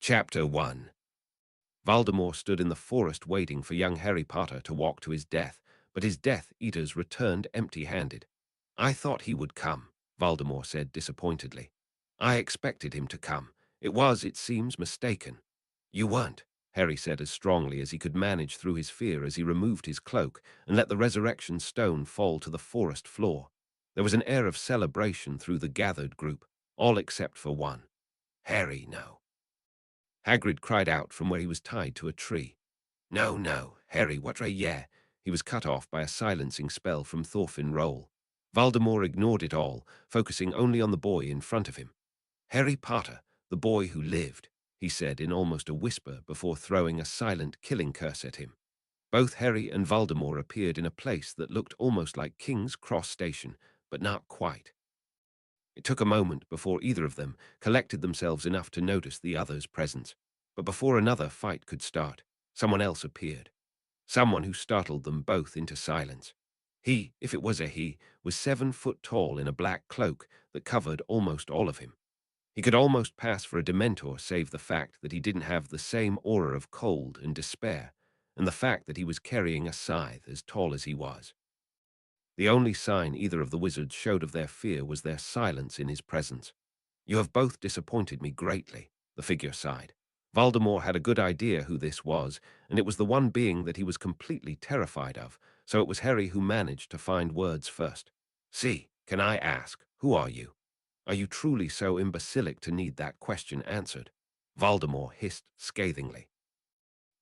Chapter 1. Voldemort stood in the forest waiting for young Harry Potter to walk to his death, but his Death Eaters returned empty-handed. "I thought he would come," Voldemort said disappointedly. "I expected him to come. It was, it seems, mistaken." "You weren't," Harry said as strongly as he could manage through his fear as he removed his cloak and let the resurrection stone fall to the forest floor. There was an air of celebration through the gathered group, all except for one. "Harry, no." Hagrid cried out from where he was tied to a tree. "No, no, Harry, what yeah." He was cut off by a silencing spell from Thorfinn Roll. Voldemort ignored it all, focusing only on the boy in front of him. "Harry Potter, the boy who lived," he said in almost a whisper before throwing a silent killing curse at him. Both Harry and Voldemort appeared in a place that looked almost like King's Cross Station, but not quite. It took a moment before either of them collected themselves enough to notice the other's presence. But before another fight could start, someone else appeared. Someone who startled them both into silence. He, if it was a he, was 7 foot tall in a black cloak that covered almost all of him. He could almost pass for a Dementor save the fact that he didn't have the same aura of cold and despair, and the fact that he was carrying a scythe as tall as he was. The only sign either of the wizards showed of their fear was their silence in his presence. "You have both disappointed me greatly," the figure sighed. Voldemort had a good idea who this was, and it was the one being that he was completely terrified of, so it was Harry who managed to find words first. "See, can I ask, who are you? Are you truly so imbecilic to need that question answered?" Voldemort hissed scathingly.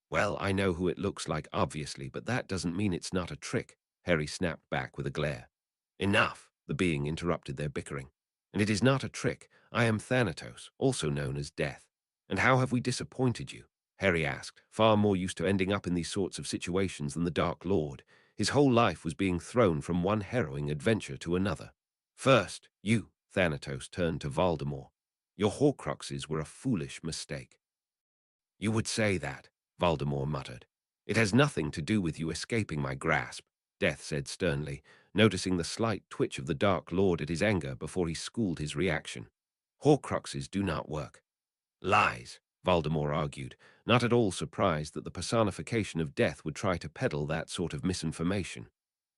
"Well, I know who it looks like, obviously, but that doesn't mean it's not a trick," Harry snapped back with a glare. "Enough," the being interrupted their bickering. "And it is not a trick. I am Thanatos, also known as Death." "And how have we disappointed you?" Harry asked, far more used to ending up in these sorts of situations than the Dark Lord. His whole life was being thrown from one harrowing adventure to another. "First, you," Thanatos turned to Voldemort. "Your Horcruxes were a foolish mistake." "You would say that," Voldemort muttered. "It has nothing to do with you escaping my grasp," Death said sternly, noticing the slight twitch of the Dark Lord at his anger before he schooled his reaction. "Horcruxes do not work." "Lies," Voldemort argued, not at all surprised that the personification of Death would try to peddle that sort of misinformation.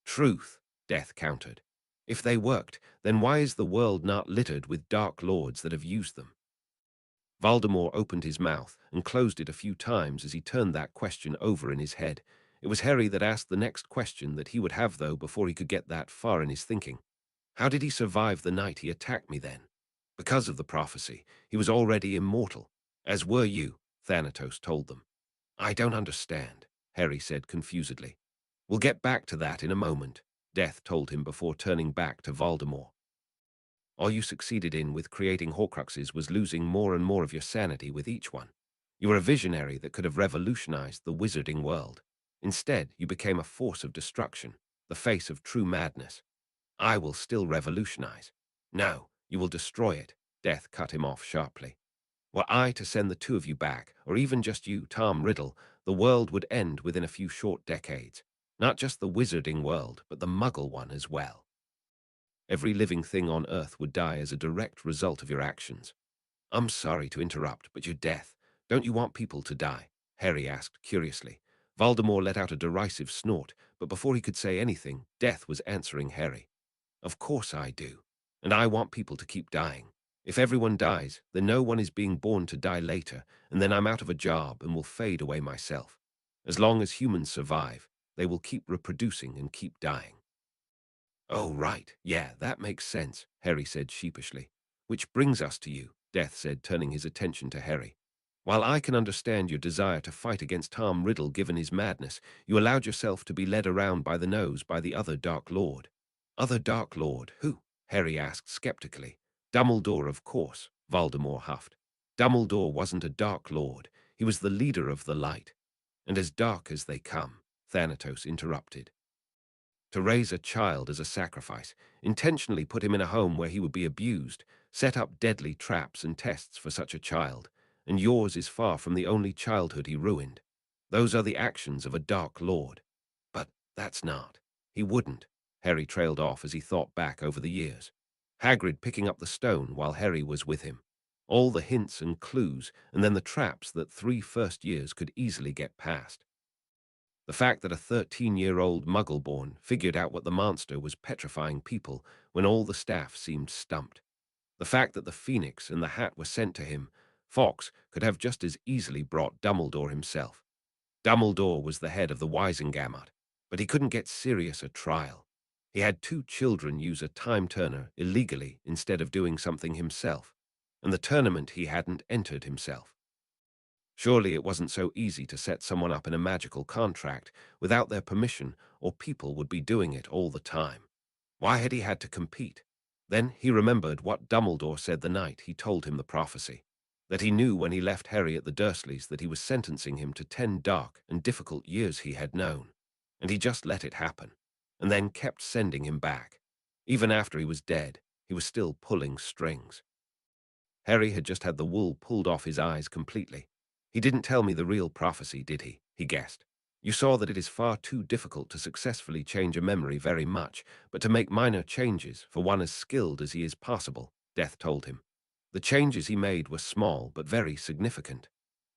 "Truth," Death countered. "If they worked, then why is the world not littered with Dark Lords that have used them?" Voldemort opened his mouth and closed it a few times as he turned that question over in his head. It was Harry that asked the next question that he would have, though, before he could get that far in his thinking. "How did he survive the night he attacked me, then?" "Because of the prophecy. He was already immortal. As were you," Thanatos told them. "I don't understand," Harry said confusedly. "We'll get back to that in a moment," Death told him before turning back to Voldemort. "All you succeeded in with creating Horcruxes was losing more and more of your sanity with each one. You were a visionary that could have revolutionized the wizarding world. Instead, you became a force of destruction, the face of true madness. I will still revolutionize." "No, you will destroy it," Death cut him off sharply. "Were I to send the two of you back, or even just you, Tom Riddle, the world would end within a few short decades. Not just the wizarding world, but the Muggle one as well. Every living thing on Earth would die as a direct result of your actions." "I'm sorry to interrupt, but your Death, don't you want people to die?" Harry asked curiously. Voldemort let out a derisive snort, but before he could say anything, Death was answering Harry. "Of course I do. And I want people to keep dying. If everyone dies, then no one is being born to die later, and then I'm out of a job and will fade away myself. As long as humans survive, they will keep reproducing and keep dying." "Oh, right. Yeah, that makes sense," Harry said sheepishly. "Which brings us to you," Death said, turning his attention to Harry. "While I can understand your desire to fight against Tom Riddle given his madness, you allowed yourself to be led around by the nose by the other Dark Lord." "Other Dark Lord? Who?" Harry asked skeptically. "Dumbledore, of course," Voldemort huffed. "Dumbledore wasn't a Dark Lord. He was the leader of the light. And as dark as they come," Thanatos interrupted. "To raise a child as a sacrifice, intentionally put him in a home where he would be abused, set up deadly traps and tests for such a child, and yours is far from the only childhood he ruined. Those are the actions of a Dark Lord." "But that's not." "He wouldn't," Harry trailed off as he thought back over the years. Hagrid picking up the stone while Harry was with him. All the hints and clues, and then the traps that 3 first years could easily get past. The fact that a 13-year-old muggle-born figured out what the monster was petrifying people when all the staff seemed stumped. The fact that the Phoenix and the hat were sent to him, Fawkes could have just as easily brought Dumbledore himself. Dumbledore was the head of the Wisengamot, but he couldn't get Sirius a trial. He had 2 children use a time-turner illegally instead of doing something himself, and the tournament he hadn't entered himself. Surely it wasn't so easy to set someone up in a magical contract without their permission, or people would be doing it all the time. Why had he had to compete? Then he remembered what Dumbledore said the night he told him the prophecy, that he knew when he left Harry at the Dursleys that he was sentencing him to 10 dark and difficult years he had known, and he just let it happen, and then kept sending him back. Even after he was dead, he was still pulling strings. Harry had just had the wool pulled off his eyes completely. He didn't tell me the real prophecy, did he? He guessed. You saw that it is far too difficult to successfully change a memory very much, but to make minor changes for one as skilled as he is possible, Death told him. The changes he made were small but very significant.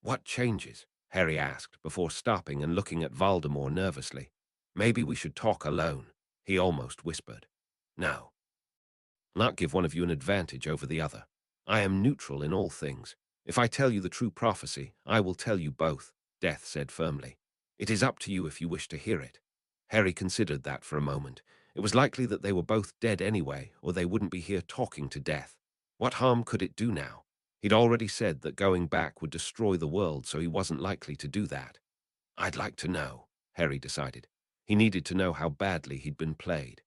What changes? Harry asked before stopping and looking at Voldemort nervously. Maybe we should talk alone, he almost whispered. No. Not give one of you an advantage over the other. I am neutral in all things. If I tell you the true prophecy, I will tell you both, Death said firmly. It is up to you if you wish to hear it. Harry considered that for a moment. It was likely that they were both dead anyway, or they wouldn't be here talking to Death. What harm could it do now? He'd already said that going back would destroy the world, so he wasn't likely to do that. I'd like to know, Harry decided. He needed to know how badly he'd been played.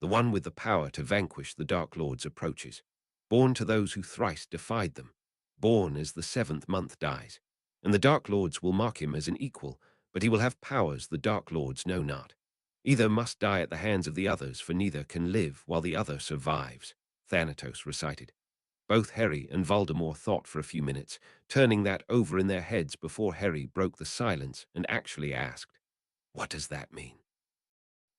The one with the power to vanquish the Dark Lord's approaches, born to those who thrice defied them, born as the 7th month dies, and the Dark Lords will mark him as an equal, but he will have powers the Dark Lords know not. Either must die at the hands of the others, for neither can live while the other survives, Thanatos recited. Both Harry and Voldemort thought for a few minutes, turning that over in their heads before Harry broke the silence and actually asked, "What does that mean?"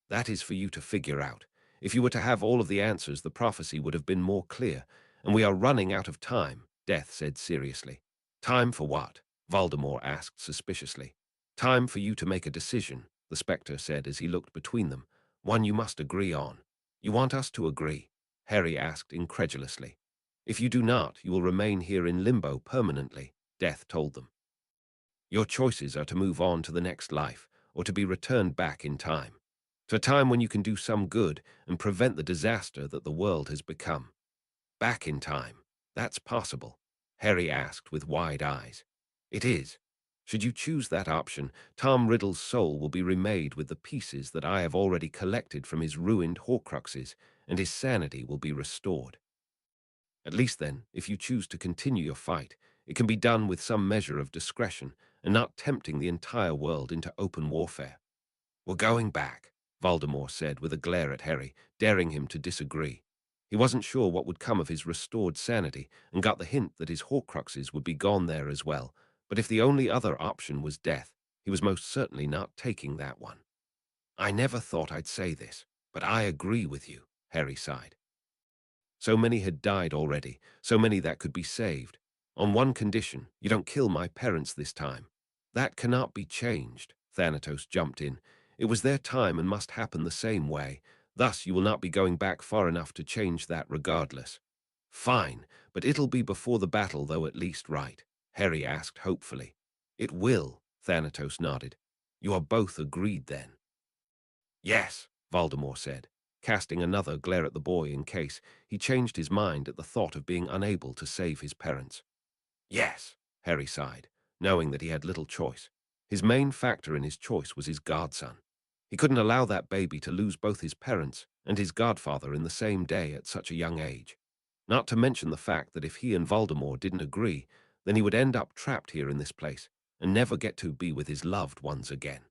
"That is for you to figure out. If you were to have all of the answers, the prophecy would have been more clear, and we are running out of time," Death said seriously. "Time for what?" Voldemort asked suspiciously. "Time for you to make a decision," the Spectre said as he looked between them. "One you must agree on." "You want us to agree?" Harry asked incredulously. "If you do not, you will remain here in limbo permanently," Death told them. "Your choices are to move on to the next life, or to be returned back in time. To a time when you can do some good and prevent the disaster that the world has become." "Back in time? That's possible?" Harry asked with wide eyes. "It is. Should you choose that option, Tom Riddle's soul will be remade with the pieces that I have already collected from his ruined Horcruxes, and his sanity will be restored. At least then, if you choose to continue your fight, it can be done with some measure of discretion and not tempting the entire world into open warfare." "We're going back," Voldemort said with a glare at Harry, daring him to disagree. He wasn't sure what would come of his restored sanity and got the hint that his Horcruxes would be gone there as well, but if the only other option was death, he was most certainly not taking that one. "I never thought I'd say this, but I agree with you," Harry sighed. So many had died already, so many that could be saved. On one condition, you don't kill my parents this time. "That cannot be changed," Thanatos jumped in. "It was their time and must happen the same way. Thus you will not be going back far enough to change that regardless." "Fine, but it'll be before the battle though, at least, right?" Harry asked hopefully. "It will," Thanatos nodded. "You are both agreed then?" "Yes," Voldemort said, casting another glare at the boy in case he changed his mind at the thought of being unable to save his parents. "Yes," Harry sighed, knowing that he had little choice. His main factor in his choice was his godson. He couldn't allow that baby to lose both his parents and his godfather in the same day at such a young age. Not to mention the fact that if he and Voldemort didn't agree, then he would end up trapped here in this place and never get to be with his loved ones again.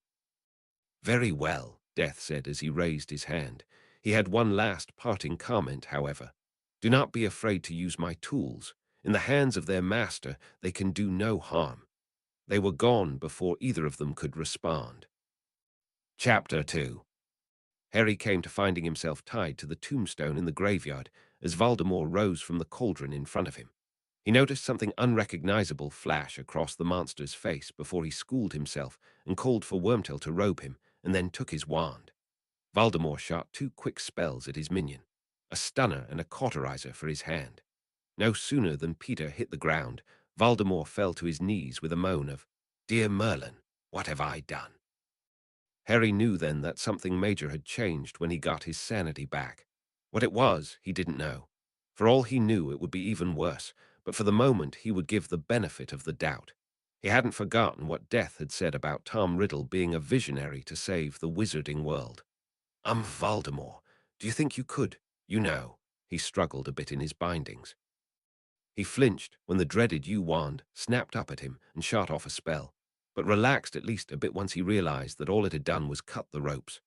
"Very well," Death said as he raised his hand. He had one last parting comment, however. "Do not be afraid to use my tools. In the hands of their master, they can do no harm." They were gone before either of them could respond. Chapter 2. Harry came to finding himself tied to the tombstone in the graveyard as Voldemort rose from the cauldron in front of him. He noticed something unrecognizable flash across the monster's face before he schooled himself and called for Wormtail to robe him, and then took his wand. Voldemort shot two quick spells at his minion, a stunner and a cauterizer for his hand. No sooner than Peter hit the ground, Voldemort fell to his knees with a moan of, "Dear Merlin, what have I done?" Harry knew then that something major had changed when he got his sanity back. What it was, he didn't know. For all he knew, it would be even worse, but for the moment he would give the benefit of the doubt. He hadn't forgotten what Death had said about Tom Riddle being a visionary to save the wizarding world. Voldemort. Do you think you could? You know." He struggled a bit in his bindings. He flinched when the dreaded U-wand snapped up at him and shot off a spell, but relaxed at least a bit once he realized that all it had done was cut the ropes.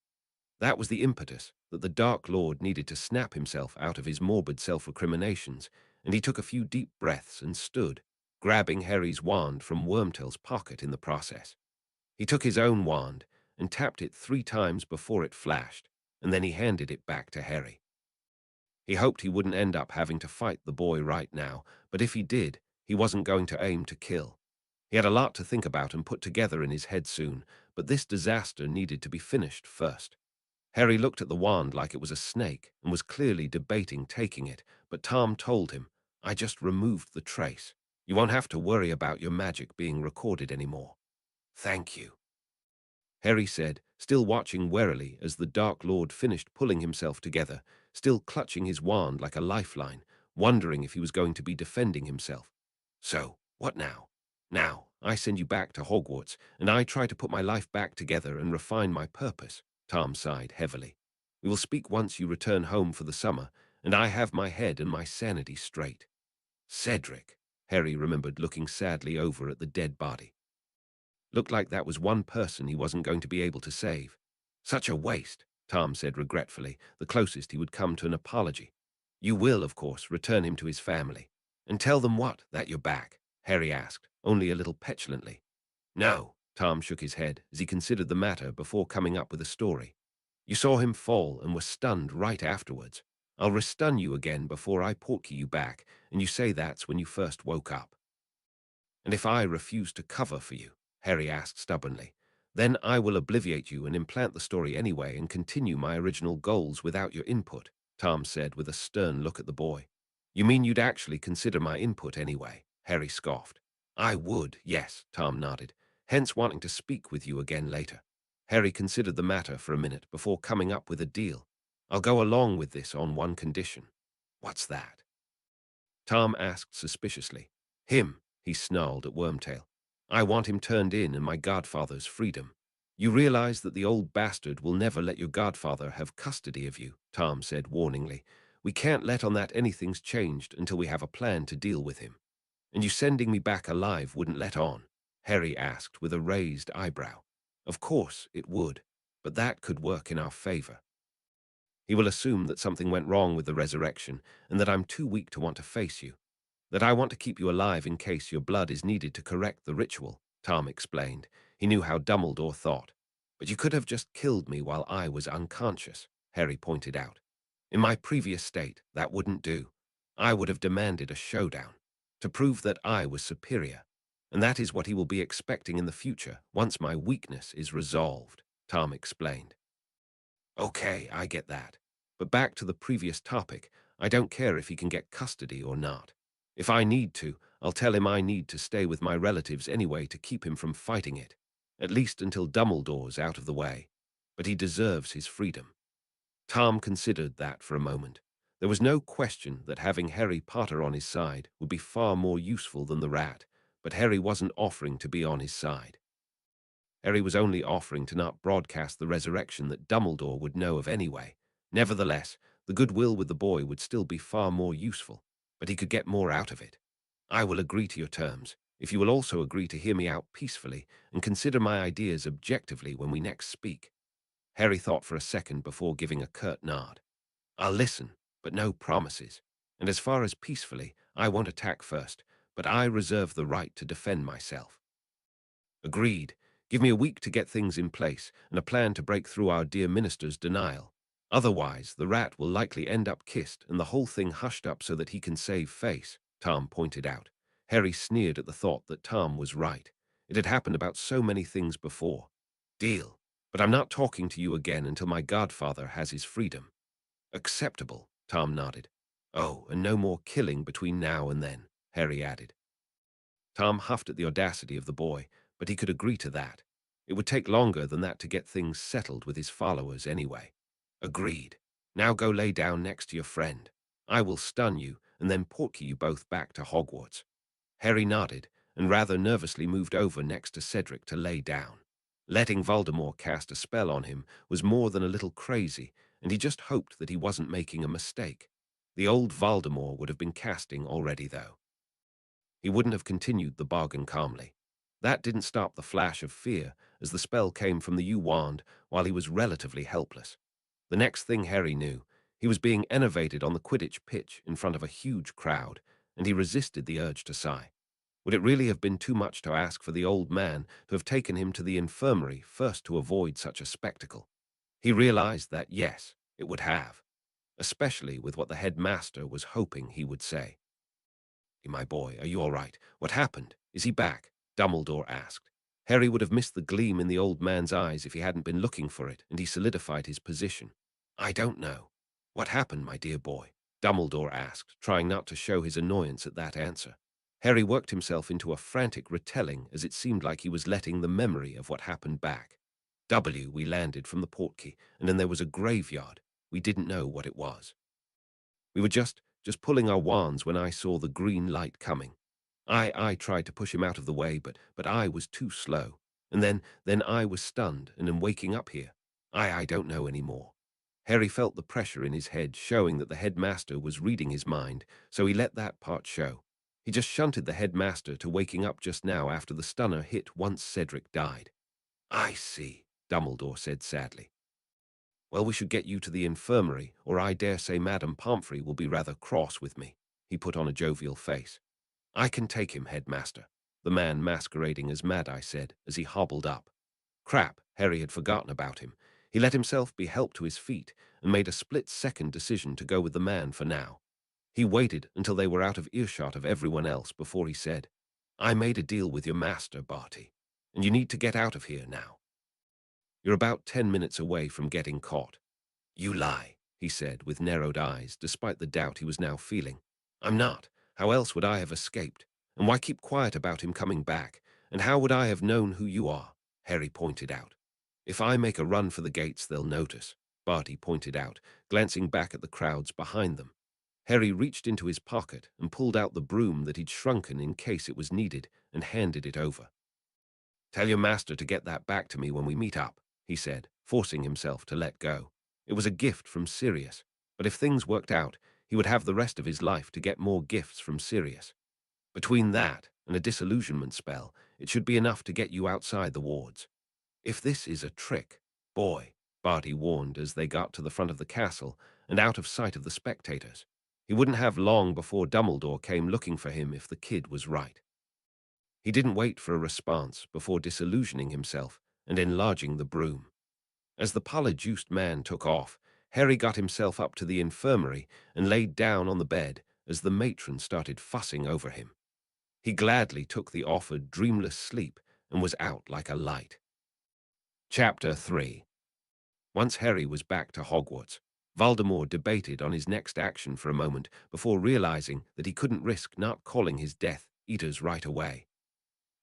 That was the impetus that the Dark Lord needed to snap himself out of his morbid self-recriminations, and he took a few deep breaths and stood, grabbing Harry's wand from Wormtail's pocket in the process. He took his own wand and tapped it 3 times before it flashed, and then he handed it back to Harry. He hoped he wouldn't end up having to fight the boy right now, but if he did, he wasn't going to aim to kill. He had a lot to think about and put together in his head soon, but this disaster needed to be finished first. Harry looked at the wand like it was a snake and was clearly debating taking it, but Tom told him, "I just removed the trace. You won't have to worry about your magic being recorded anymore." "Thank you," Harry said, still watching warily as the Dark Lord finished pulling himself together, still clutching his wand like a lifeline, wondering if he was going to be defending himself. "So, what now?" "Now, I send you back to Hogwarts, and I try to put my life back together and refine my purpose," Tom sighed heavily. "We will speak once you return home for the summer, and I have my head and my sanity straight." "Cedric," Harry remembered looking sadly over at the dead body. Looked like that was one person he wasn't going to be able to save. "Such a waste," Tom said regretfully, the closest he would come to an apology. "You will, of course, return him to his family." "And tell them what, that you're back?" Harry asked, only a little petulantly. "No," Tom shook his head as he considered the matter before coming up with a story. "You saw him fall and were stunned right afterwards. I'll restun you again before I portkey you back, and you say that's when you first woke up." "And if I refuse to cover for you?" Harry asked stubbornly. "Then I will obliviate you and implant the story anyway and continue my original goals without your input," Tom said with a stern look at the boy. "You mean you'd actually consider my input anyway?" Harry scoffed. "I would, yes," Tom nodded, "hence wanting to speak with you again later." Harry considered the matter for a minute before coming up with a deal. "I'll go along with this on one condition." "What's that?" Tom asked suspiciously. "Him," he snarled at Wormtail. "I want him turned in and my godfather's freedom." "You realize that the old bastard will never let your godfather have custody of you," Tom said warningly. "We can't let on that anything's changed until we have a plan to deal with him." "And you sending me back alive wouldn't let on?" Harry asked with a raised eyebrow. "Of course it would, but that could work in our favor. He will assume that something went wrong with the resurrection and that I'm too weak to want to face you. That I want to keep you alive in case your blood is needed to correct the ritual," Tom explained. He knew how Dumbledore thought. "But you could have just killed me while I was unconscious," Harry pointed out. "In my previous state, that wouldn't do. I would have demanded a showdown, to prove that I was superior. And that is what he will be expecting in the future, once my weakness is resolved," Tom explained. "Okay, I get that. But back to the previous topic, I don't care if he can get custody or not. If I need to, I'll tell him I need to stay with my relatives anyway to keep him from fighting it, at least until Dumbledore's out of the way. But he deserves his freedom." Tom considered that for a moment. There was no question that having Harry Potter on his side would be far more useful than the rat, but Harry wasn't offering to be on his side. Harry was only offering to not broadcast the resurrection that Dumbledore would know of anyway. Nevertheless, the goodwill with the boy would still be far more useful, but he could get more out of it. "I will agree to your terms, if you will also agree to hear me out peacefully and consider my ideas objectively when we next speak." Harry thought for a second before giving a curt nod. "I'll listen, but no promises. And as far as peacefully, I won't attack first, but I reserve the right to defend myself." "Agreed. Give me a week to get things in place and a plan to break through our dear minister's denial. Otherwise, the rat will likely end up kissed and the whole thing hushed up so that he can save face," Tom pointed out. Harry sneered at the thought that Tom was right. It had happened about so many things before. Deal. But I'm not talking to you again until my godfather has his freedom. Acceptable, Tom nodded. Oh, and no more killing between now and then, Harry added. Tom huffed at the audacity of the boy, but he could agree to that. It would take longer than that to get things settled with his followers anyway. Agreed. Now go lay down next to your friend. I will stun you and then portkey you both back to Hogwarts. Harry nodded and rather nervously moved over next to Cedric to lay down. Letting Voldemort cast a spell on him was more than a little crazy, and he just hoped that he wasn't making a mistake. The old Voldemort would have been casting already, though. He wouldn't have continued the bargain calmly. That didn't stop the flash of fear as the spell came from the U-wand while he was relatively helpless. The next thing Harry knew, he was being enervated on the Quidditch pitch in front of a huge crowd, and he resisted the urge to sigh. Would it really have been too much to ask for the old man to have taken him to the infirmary first to avoid such a spectacle? He realized that, yes, it would have, especially with what the headmaster was hoping he would say. My boy, are you all right? What happened? Is he back? Dumbledore asked. Harry would have missed the gleam in the old man's eyes if he hadn't been looking for it, and he solidified his position. I don't know. What happened, my dear boy? Dumbledore asked, trying not to show his annoyance at that answer. Harry worked himself into a frantic retelling as it seemed like he was letting the memory of what happened back. We landed from the portkey, and then there was a graveyard. We didn't know what it was. We were just pulling our wands when I saw the green light coming. I tried to push him out of the way, but I was too slow. And then I was stunned and am waking up here. I don't know anymore. Harry felt the pressure in his head showing that the headmaster was reading his mind, so he let that part show. He just shunted the headmaster to waking up just now after the stunner hit once Cedric died. I see, Dumbledore said sadly. Well, we should get you to the infirmary, or I dare say Madame Pomfrey will be rather cross with me. He put on a jovial face. I can take him, headmaster. The man masquerading as Mad-Eye said, as he hobbled up. Crap, Harry had forgotten about him. He let himself be helped to his feet and made a split-second decision to go with the man for now. He waited until they were out of earshot of everyone else before he said, I made a deal with your master, Barty, and you need to get out of here now. You're about 10 minutes away from getting caught. You lie, he said with narrowed eyes, despite the doubt he was now feeling. I'm not. How else would I have escaped? And why keep quiet about him coming back? And how would I have known who you are? Harry pointed out. If I make a run for the gates, they'll notice, Barty pointed out, glancing back at the crowds behind them. Harry reached into his pocket and pulled out the broom that he'd shrunken in case it was needed and handed it over. Tell your master to get that back to me when we meet up, he said, forcing himself to let go. It was a gift from Sirius, but if things worked out, he would have the rest of his life to get more gifts from Sirius. Between that and a disillusionment spell, it should be enough to get you outside the wards. If this is a trick, boy, Barty warned as they got to the front of the castle and out of sight of the spectators. He wouldn't have long before Dumbledore came looking for him if the kid was right. He didn't wait for a response before disillusioning himself and enlarging the broom. As the polyjuiced man took off, Harry got himself up to the infirmary and laid down on the bed as the matron started fussing over him. He gladly took the offered dreamless sleep and was out like a light. Chapter 3. Once Harry was back to Hogwarts, Voldemort debated on his next action for a moment before realizing that he couldn't risk not calling his Death Eaters right away.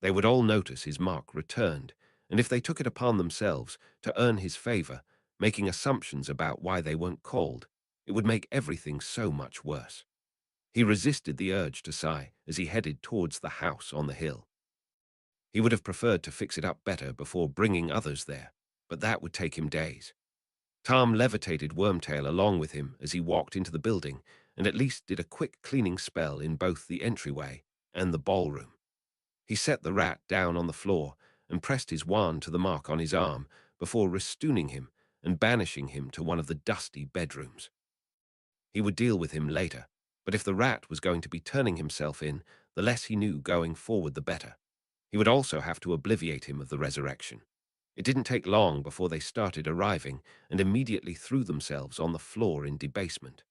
They would all notice his mark returned, and if they took it upon themselves to earn his favor, making assumptions about why they weren't called, it would make everything so much worse. He resisted the urge to sigh as he headed towards the house on the hill. He would have preferred to fix it up better before bringing others there, but that would take him days. Tom levitated Wormtail along with him as he walked into the building and at least did a quick cleaning spell in both the entryway and the ballroom. He set the rat down on the floor and pressed his wand to the mark on his arm before restooning him and banishing him to one of the dusty bedrooms. He would deal with him later, but if the rat was going to be turning himself in, the less he knew going forward the better. He would also have to obliviate him of the resurrection. It didn't take long before they started arriving and immediately threw themselves on the floor in debasement.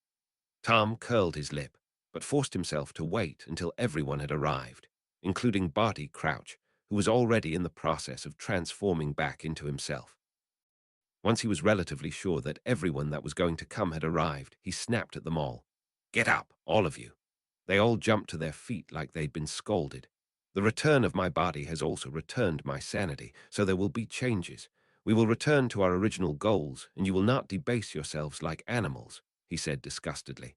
Tom curled his lip. but forced himself to wait until everyone had arrived, including Barty Crouch, who was already in the process of transforming back into himself. Once he was relatively sure that everyone that was going to come had arrived, he snapped at them all. "Get up, all of you." They all jumped to their feet like they'd been scalded. "The return of my body has also returned my sanity, so there will be changes. We will return to our original goals, and you will not debase yourselves like animals," he said disgustedly.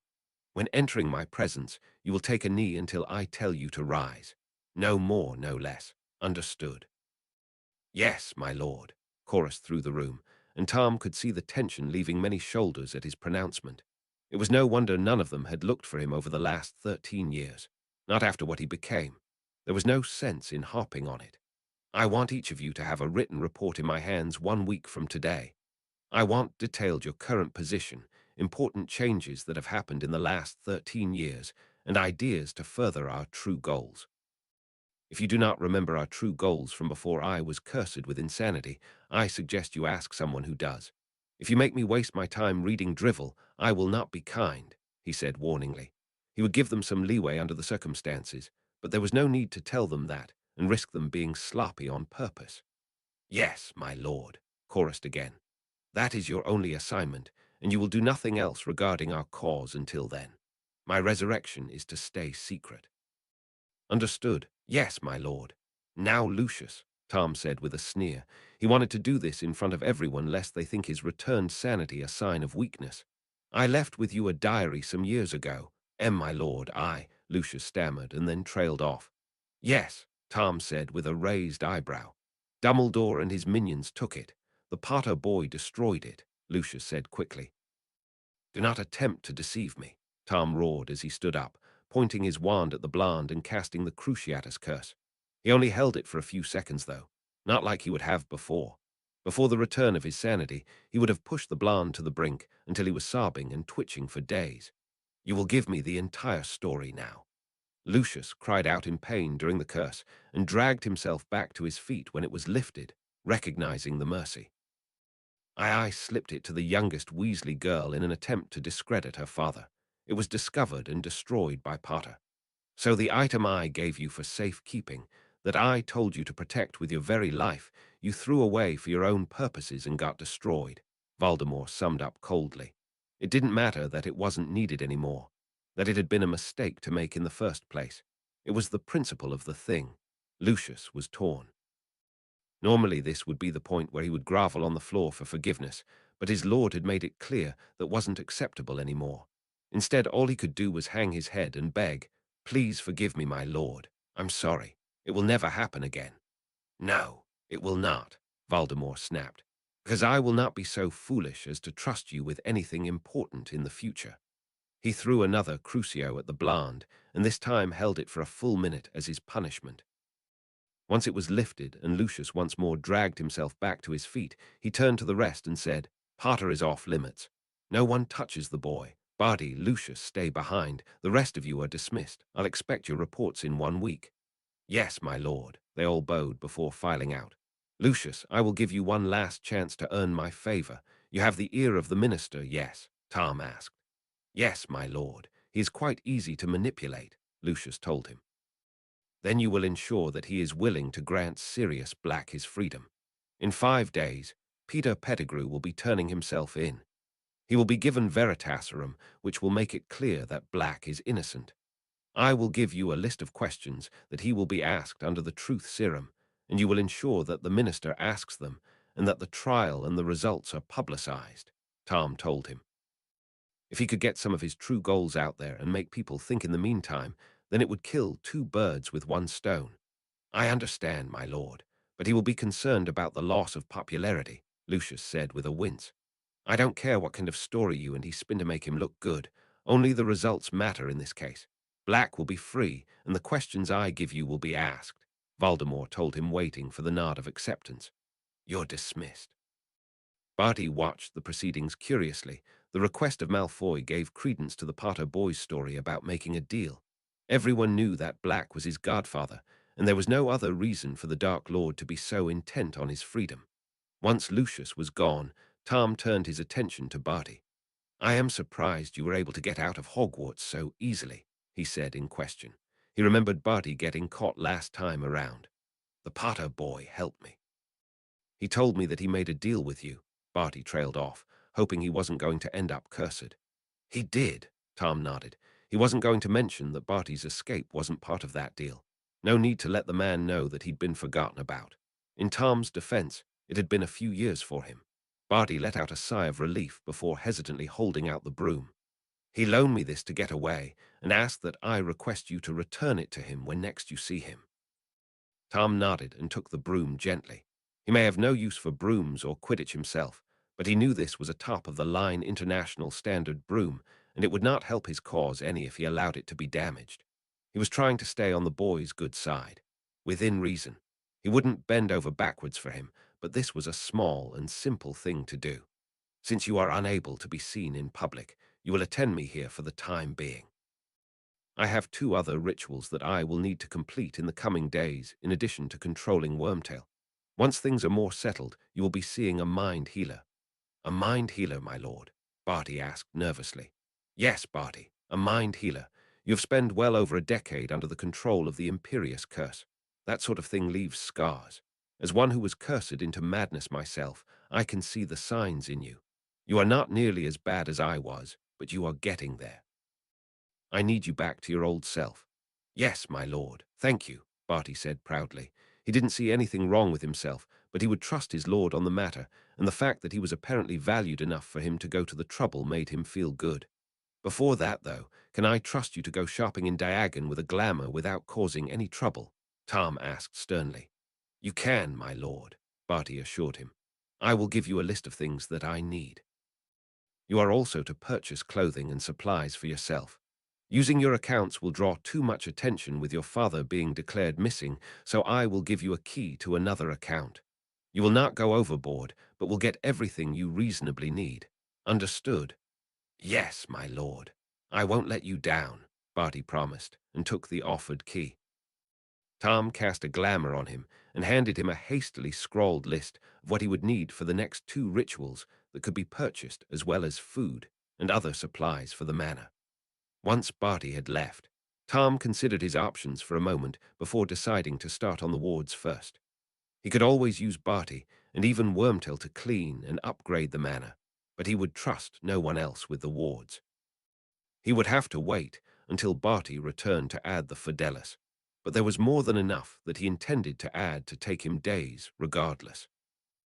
"When entering my presence, you will take a knee until I tell you to rise. No more, no less. Understood?" "Yes, my lord," chorused through the room, and Tom could see the tension leaving many shoulders at his pronouncement. It was no wonder none of them had looked for him over the last 13 years. Not after what he became. There was no sense in hopping on it. "I want each of you to have a written report in my hands 1 week from today. I want detailed your current position, important changes that have happened in the last 13 years, and ideas to further our true goals. If you do not remember our true goals from before I was cursed with insanity, I suggest you ask someone who does. If you make me waste my time reading drivel, I will not be kind," he said warningly. He would give them some leeway under the circumstances, but there was no need to tell them that and risk them being sloppy on purpose. "Yes, my lord," chorused again. "That is your only assignment, and you will do nothing else regarding our cause until then. My resurrection is to stay secret." "Understood. Yes, my lord." "Now, Lucius," Tom said with a sneer. He wanted to do this in front of everyone lest they think his returned sanity a sign of weakness. "I left with you a diary some years ago." My lord, Lucius stammered and then trailed off. "Yes," Tom said with a raised eyebrow. "Dumbledore and his minions took it. The Potter boy destroyed it," Lucius said quickly. "Do not attempt to deceive me," Tom roared as he stood up, pointing his wand at the Blonde and casting the Cruciatus curse. He only held it for a few seconds, though, not like he would have before. Before the return of his sanity, he would have pushed the Blonde to the brink until he was sobbing and twitching for days. "You will give me the entire story now." Lucius cried out in pain during the curse and dragged himself back to his feet when it was lifted, recognizing the mercy. I slipped it to the youngest Weasley girl in an attempt to discredit her father. It was discovered and destroyed by Potter. So the item I gave you for safekeeping, that I told you to protect with your very life, you threw away for your own purposes and got destroyed, Voldemort summed up coldly. It didn't matter that it wasn't needed anymore, that it had been a mistake to make in the first place. It was the principle of the thing. Lucius was torn. Normally this would be the point where he would grovel on the floor for forgiveness, but his lord had made it clear that wasn't acceptable anymore. Instead, all he could do was hang his head and beg, "Please forgive me, my lord. I'm sorry. It will never happen again." "No, it will not," Voldemort snapped, "because I will not be so foolish as to trust you with anything important in the future." He threw another Crucio at the Blonde, and this time held it for a full minute as his punishment. Once it was lifted and Lucius once more dragged himself back to his feet, he turned to the rest and said, "Potter is off limits. No one touches the boy. Barty, Lucius, stay behind. The rest of you are dismissed. I'll expect your reports in 1 week." "Yes, my lord," they all bowed before filing out. "Lucius, I will give you one last chance to earn my favor. You have the ear of the minister, yes?" Tom asked. "Yes, my lord. He is quite easy to manipulate," Lucius told him. "Then you will ensure that he is willing to grant Sirius Black his freedom. In 5 days, Peter Pettigrew will be turning himself in. He will be given Veritaserum, which will make it clear that Black is innocent. I will give you a list of questions that he will be asked under the Truth Serum, and you will ensure that the minister asks them and that the trial and the results are publicized," Tom told him. If he could get some of his true goals out there and make people think in the meantime, then it would kill two birds with one stone. "I understand, my lord, but he will be concerned about the loss of popularity," Lucius said with a wince. "I don't care what kind of story you and he spin to make him look good. Only the results matter in this case. Black will be free, and the questions I give you will be asked," Voldemort told him, waiting for the nod of acceptance. "You're dismissed." Barty watched the proceedings curiously. The request of Malfoy gave credence to the Potter boy's story about making a deal. Everyone knew that Black was his godfather, and there was no other reason for the Dark Lord to be so intent on his freedom. Once Lucius was gone, Tom turned his attention to Barty. "I am surprised you were able to get out of Hogwarts so easily," he said in question. He remembered Barty getting caught last time around. The Potter boy helped me. He told me that he made a deal with you. Barty trailed off, hoping he wasn't going to end up cursed. He did, Tom nodded. He wasn't going to mention that Barty's escape wasn't part of that deal. No need to let the man know that he'd been forgotten about. In Tom's defense, it had been a few years for him. Barty let out a sigh of relief before hesitantly holding out the broom. He loaned me this to get away and asked that I request you to return it to him when next you see him. Tom nodded and took the broom gently. He may have no use for brooms or Quidditch himself, but he knew this was a top-of-the-line international standard broom, and it would not help his cause any if he allowed it to be damaged. He was trying to stay on the boy's good side, within reason. He wouldn't bend over backwards for him, but this was a small and simple thing to do. Since you are unable to be seen in public, you will attend me here for the time being. I have 2 other rituals that I will need to complete in the coming days, in addition to controlling Wormtail. Once things are more settled, you will be seeing a mind healer. A mind healer, my lord? Barty asked nervously. Yes, Barty, a mind healer. You've spent well over a decade under the control of the Imperious curse. That sort of thing leaves scars. As one who was cursed into madness myself, I can see the signs in you. You are not nearly as bad as I was, but you are getting there. I need you back to your old self. Yes, my lord, thank you, Barty said proudly. He didn't see anything wrong with himself, but he would trust his lord on the matter, and the fact that he was apparently valued enough for him to go to the trouble made him feel good. Before that, though, can I trust you to go shopping in Diagon with a glamour without causing any trouble? Tom asked sternly. You can, my lord, Barty assured him. I will give you a list of things that I need. You are also to purchase clothing and supplies for yourself. Using your accounts will draw too much attention with your father being declared missing, so I will give you a key to another account. You will not go overboard, but will get everything you reasonably need. Understood? Yes, my lord. I won't let you down, Barty promised, and took the offered key. Tom cast a glamour on him and handed him a hastily scrawled list of what he would need for the next 2 rituals that could be purchased, as well as food and other supplies for the manor. Once Barty had left, Tom considered his options for a moment before deciding to start on the wards first. He could always use Barty and even Wormtail to clean and upgrade the manor, but he would trust no one else with the wards. He would have to wait until Barty returned to add the Fidelis, but there was more than enough that he intended to add to take him days regardless.